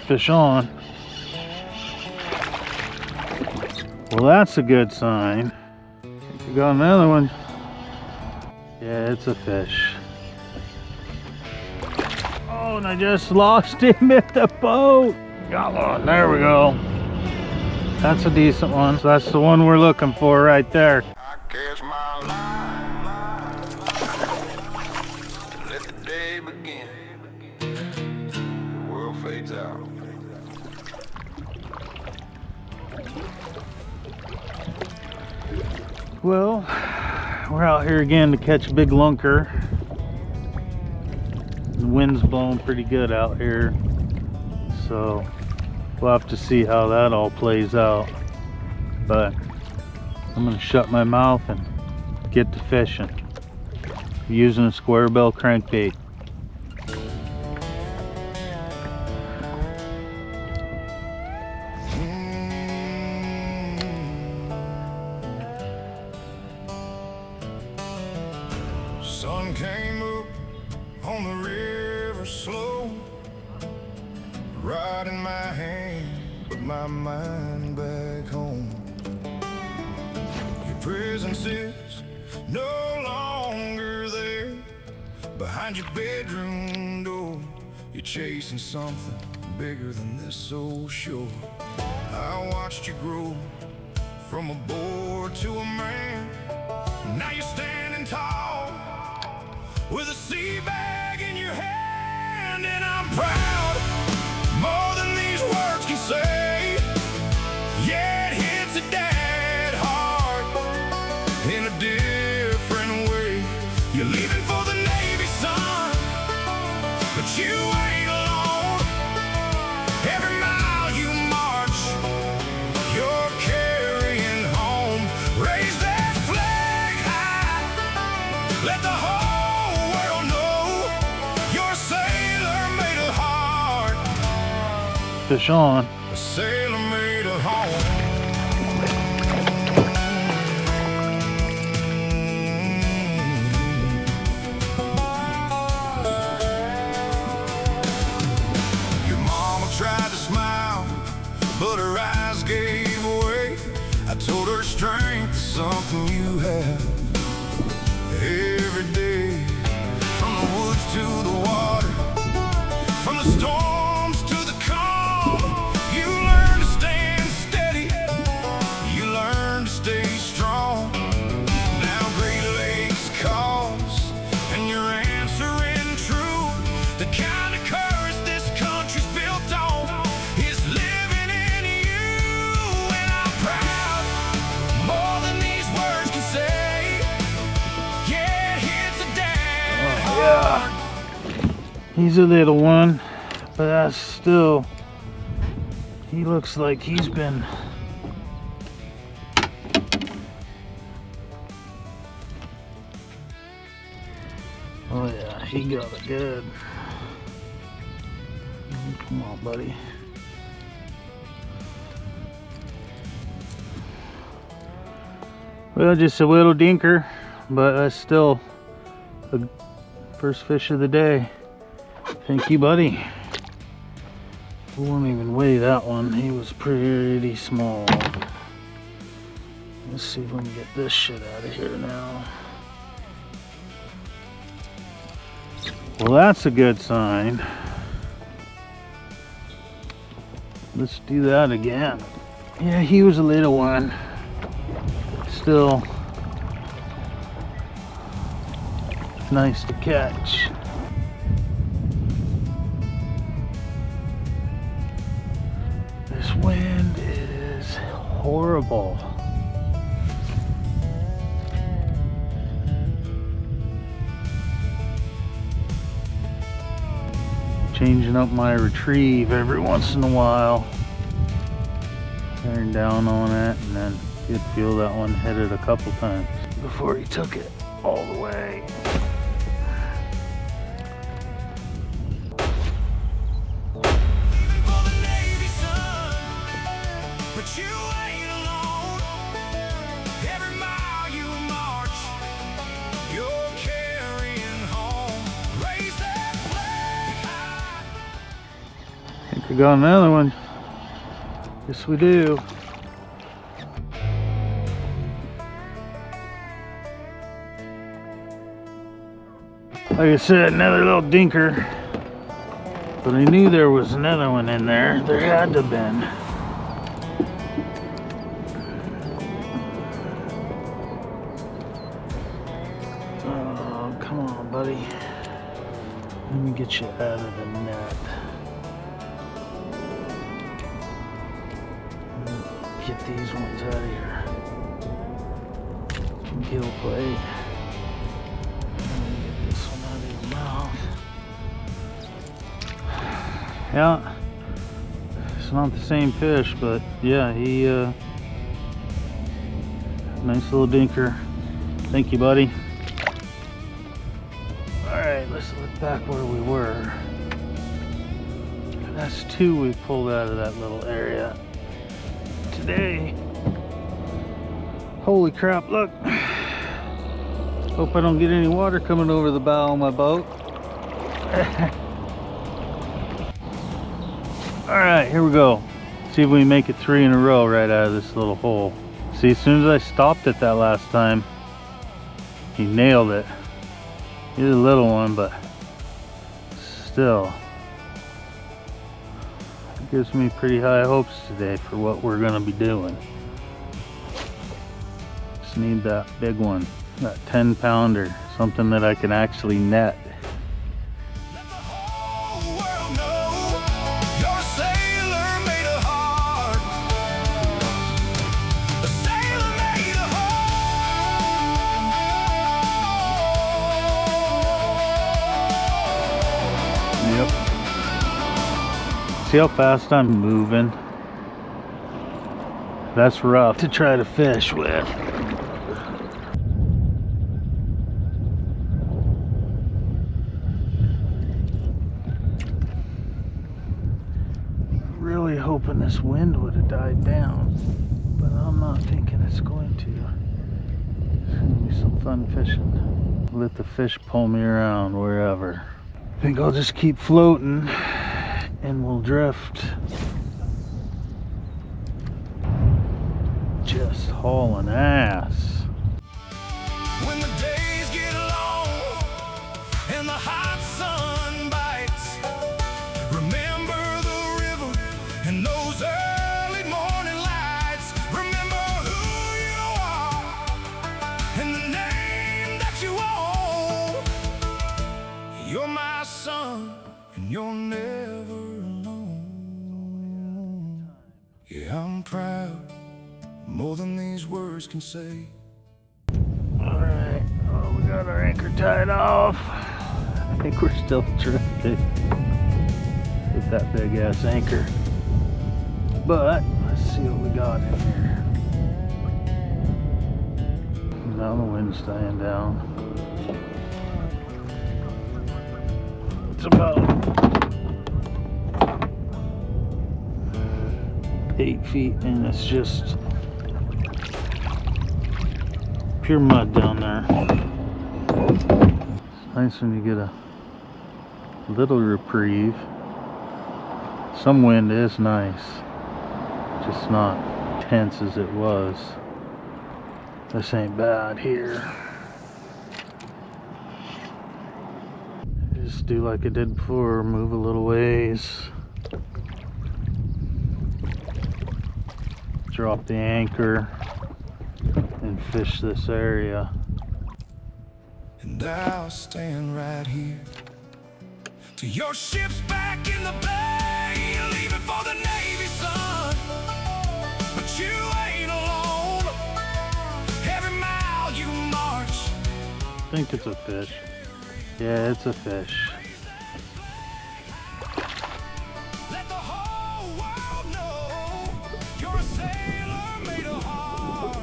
fish on. Well, that's a good sign. We got another one. Yeah, it's a fish. Oh, and I just lost him at the boat. Got one. There we go. That's a decent one. So that's the one we're looking for right there. I catch my line. Let the day begin. The world fades out. Well, we're out here again to catch a big lunker. The wind's blowing pretty good out here, so we'll have to see how that all plays out. But I'm gonna shut my mouth and get to fishing using a square bill crankbait. Sun came up on the river slow, right in my hand, but my mind back home. Your presence is no longer there. Behind your bedroom door, you're chasing something bigger than this old shore. I watched you grow from a boy to a man. Now you're standing tall with a sea bag in your hand, and I'm proud, more than these words can say. Yeah, it hits a dead heart in a different way. You're leaving for the Navy, son, but you ain't alone. Every mile you march, you're carrying home. Raise that flag high, let the whole fish on. A sailor made a home. Your mama tried to smile, but her eyes gave way. I told her strength is something you have every day. From the woods to the water, from the storm He's a little one, but that's still, he looks like he's been oh yeah, he got it good. Come on, buddy. Well, just a little dinker, but that's still the first fish of the day. Thank you, buddy. We won't even weigh that one. He was pretty small. Let's see if we can get this shit out of here now. Well, that's a good sign. Let's do that again. Yeah, he was a little one. Still nice to catch. This wind is horrible. Changing up my retrieve every once in a while. Bearing down on it, and then you'd feel that one hit it a couple times before he took it all the way. We got another one. Yes, we do. Like I said, another little dinker. But I knew there was another one in there. There had to have been. Oh, come on, buddy. Let me get you out of the net. Get these ones out of here. Gill plate. Get this one out of your mouth. Yeah, it's not the same fish, but yeah, he nice little dinker. Thank you, buddy. All right, let's look back where we were. That's two we pulled out of that little area today. Holy crap, look. Hope I don't get any water coming over the bow of my boat. All right, here we go. See if we can make it 3 in a row right out of this little hole. See, as soon as I stopped it that last time, he nailed it. He's a little one, but still. It gives me pretty high hopes today for what we're gonna be doing. Just need that big one, that 10-pounder, something that I can actually net. Yep. See how fast I'm moving? That's rough to try to fish with. Really hoping this wind would have died down, but I'm not thinking it's going to. It's gonna be some fun fishing. Let the fish pull me around wherever. I think I'll just keep floating and we'll drift. Just hauling ass. When the days get long and the hot sun bites, remember the river and those early morning lights. Remember who you are and the name that you own. You're my son and you're never alone. Yeah, I'm proud, more than these words can say. Alright, well, we got our anchor tied off. I think we're still drifting with that big ass anchor. But let's see what we got in here. Now the wind's dying down. It's about 8 feet and it's just pure mud down there. It's nice when you get a little reprieve. Some wind is nice, just not tense as it was. This ain't bad here. Just do like I did before, move a little ways. Drop the anchor and fish this area. And I'll stand right here till your ship's back in the bay, leaving for the Navy, son. But you ain't alone. Every mile you march. I think it's a fish. Yeah, it's a fish. Let the whole world know you're a sailor made of heart.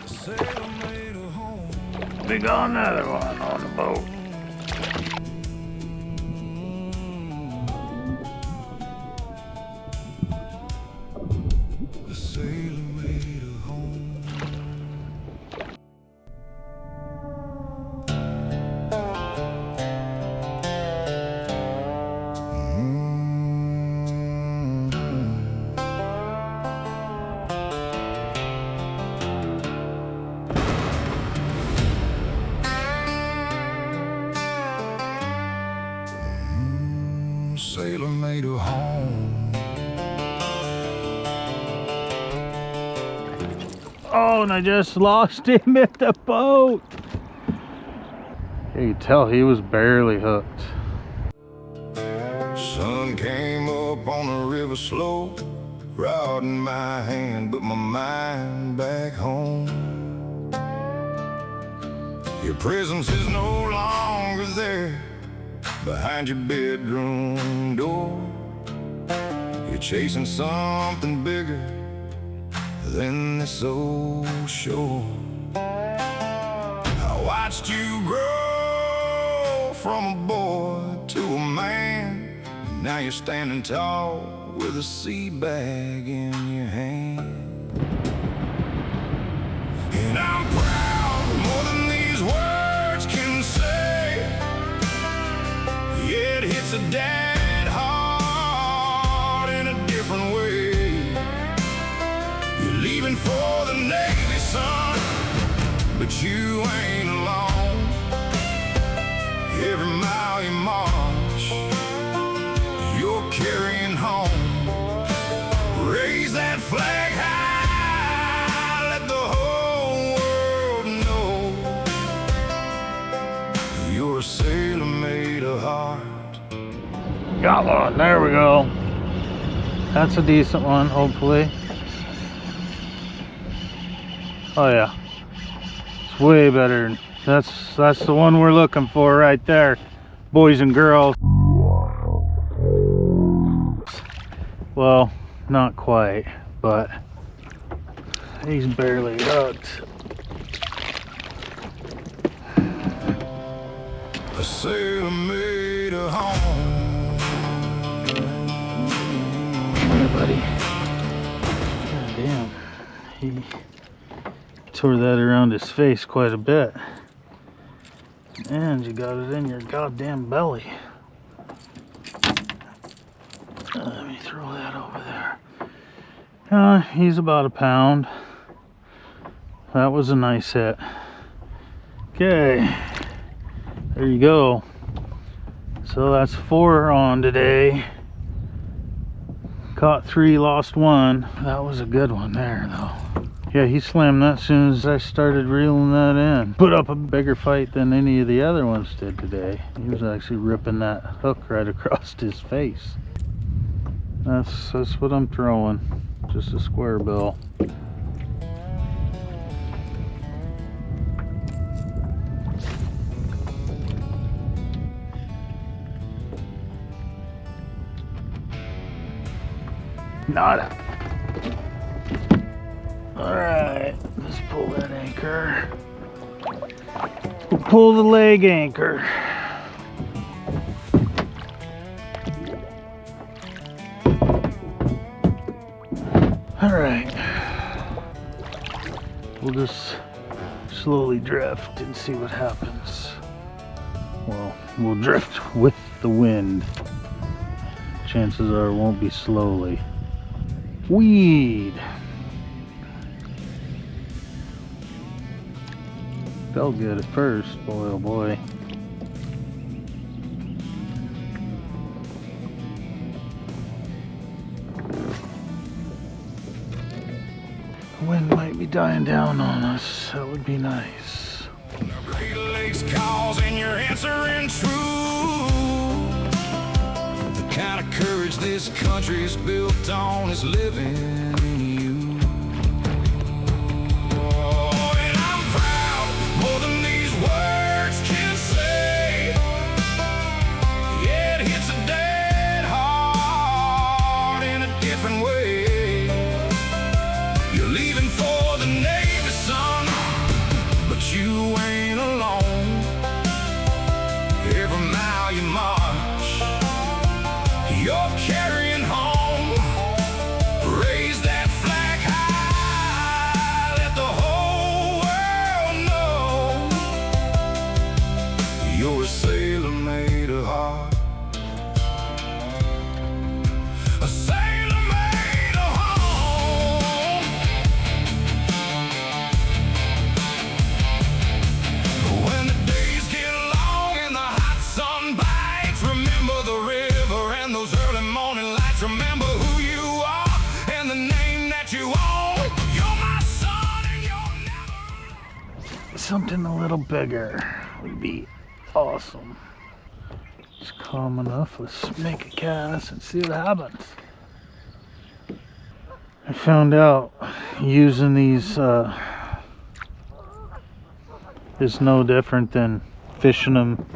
A sailor made of home. We got another one on the boat. A sailor made of home. sailor made a home. Oh, and I just lost him at the boat. You could tell he was barely hooked. Sun came up on the river slope, rod in my hand, but my mind back home. Your presence is no longer there, behind your bedroom door. You're chasing something bigger than this old shore. I watched you grow from a boy to a man, and now you're standing tall with a sea bag in your hand. And I'm proud more than these words can say. Yeah, it hits a dead heart in a different way. You're leaving for the Navy, son, but you ain't alone. Every mile you march, you're carrying home. Raise that flag high, let the whole world know you're a sailor made of heart. Got one, there we go. That's a decent one, hopefully. Oh yeah, it's way better. That's the one we're looking for right there, boys and girls. Well, not quite, but he's barely hooked. A sailor made a home. Hey, buddy. God damn, he tore that around his face quite a bit. And you got it in your goddamn belly. Let me throw that over there. He's about a pound. That was a nice hit. Okay, there you go. So that's 4 on today. Caught 3, lost 1. That was a good one there though. Yeah, he slammed that as soon as I started reeling that in. Put up a bigger fight than any of the other ones did today. He was actually ripping that hook right across his face. That's what I'm throwing. Just a square bill. Nada. Alright, let's pull that anchor. We'll pull the leg anchor. Alright. We'll just slowly drift and see what happens. Well, we'll drift with the wind. Chances are it won't be slowly. Weed. Felt good at first, boy oh boy. The wind might be dying down on us. That would be nice. The Great Lakes calls and you're answering true. The kind of courage this country is built on is living in you. Oh, and I'm proud more than these words can say. Yeah, it hits a dead heart in a different way. You're leaving for the Navy, son, but you ain't alone. Every mile you march, you're carrying home. Raise that flag. something a little bigger would be awesome. It's calm enough. Let's make a cast and see what happens. I found out using these is no different than fishing them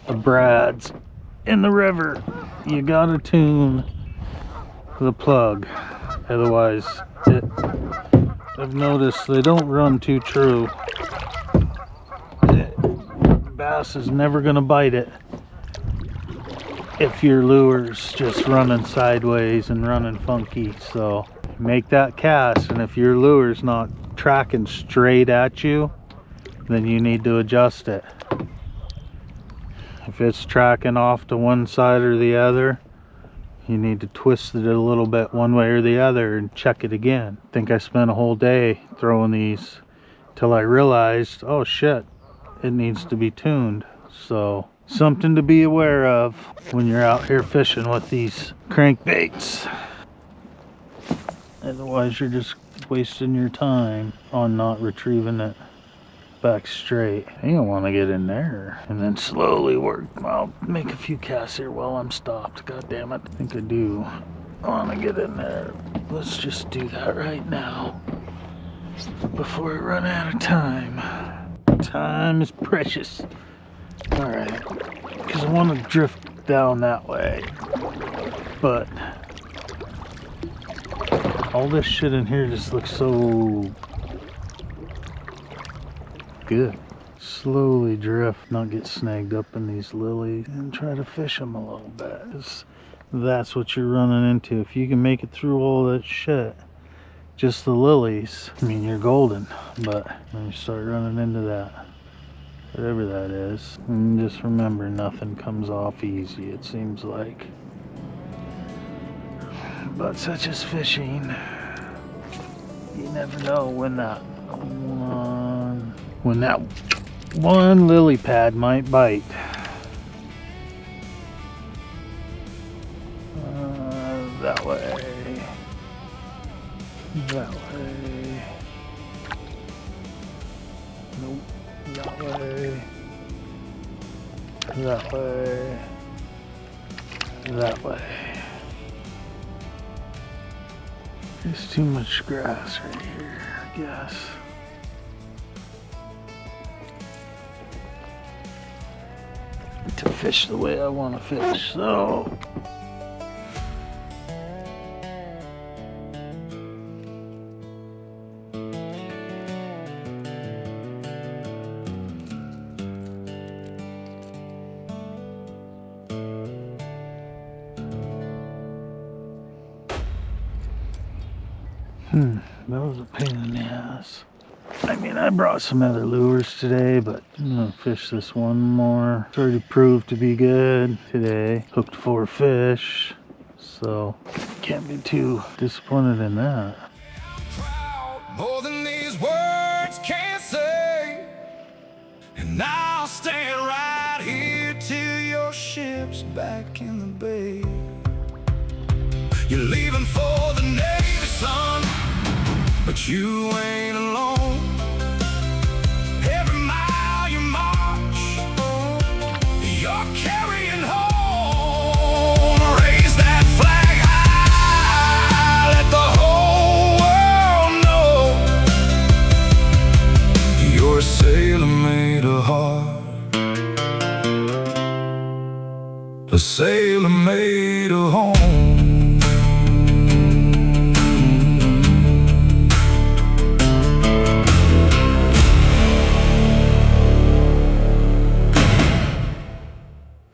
the brads in the river. You gotta tune the plug, otherwise I've noticed they don't run too true. Bass is never gonna bite it if your lure's just running sideways and running funky. So make that cast, and if your lure's not tracking straight at you, then you need to adjust it. If it's tracking off to one side or the other, you need to twist it a little bit one way or the other and check it again. I think I spent a whole day throwing these till I realized, oh shit, it needs to be tuned. So something to be aware of when you're out here fishing with these crankbaits. Otherwise you're just wasting your time on not retrieving it back straight. You don't want to get in there and then slowly work. I'll make a few casts here while I'm stopped. God damn it. I think I do want to get in there. Let's just do that right now before we run out of time. Time is precious. Alright, because I want to drift down that way, but all this shit in here just looks so good. Slowly drift, not get snagged up in these lilies, and try to fish them a little bit. That's what you're running into. If you can make it through all that shit, just the lilies, I mean, you're golden. But when you start running into that, whatever that is, and just remember, nothing comes off easy, it seems like. But such as fishing, you never know when that one lily pad might bite. That way. That way. Nope. That way. That way. That way. There's too much grass right here, I guess. To fish the way I want to fish, so that was a pain in the ass. I mean, I brought some other lures today, but I'm gonna fish this one more. It's already proved to be good today. Hooked 4 fish, so can't be too disappointed in that. More than these words can say, and I'll stand right here till your ship's back in the bay. You're leaving for the Navy, son, but you ain't alone. Every mile you march, you're carrying home. Raise that flag high, let the whole world know you're a sailor made of heart, a sailor made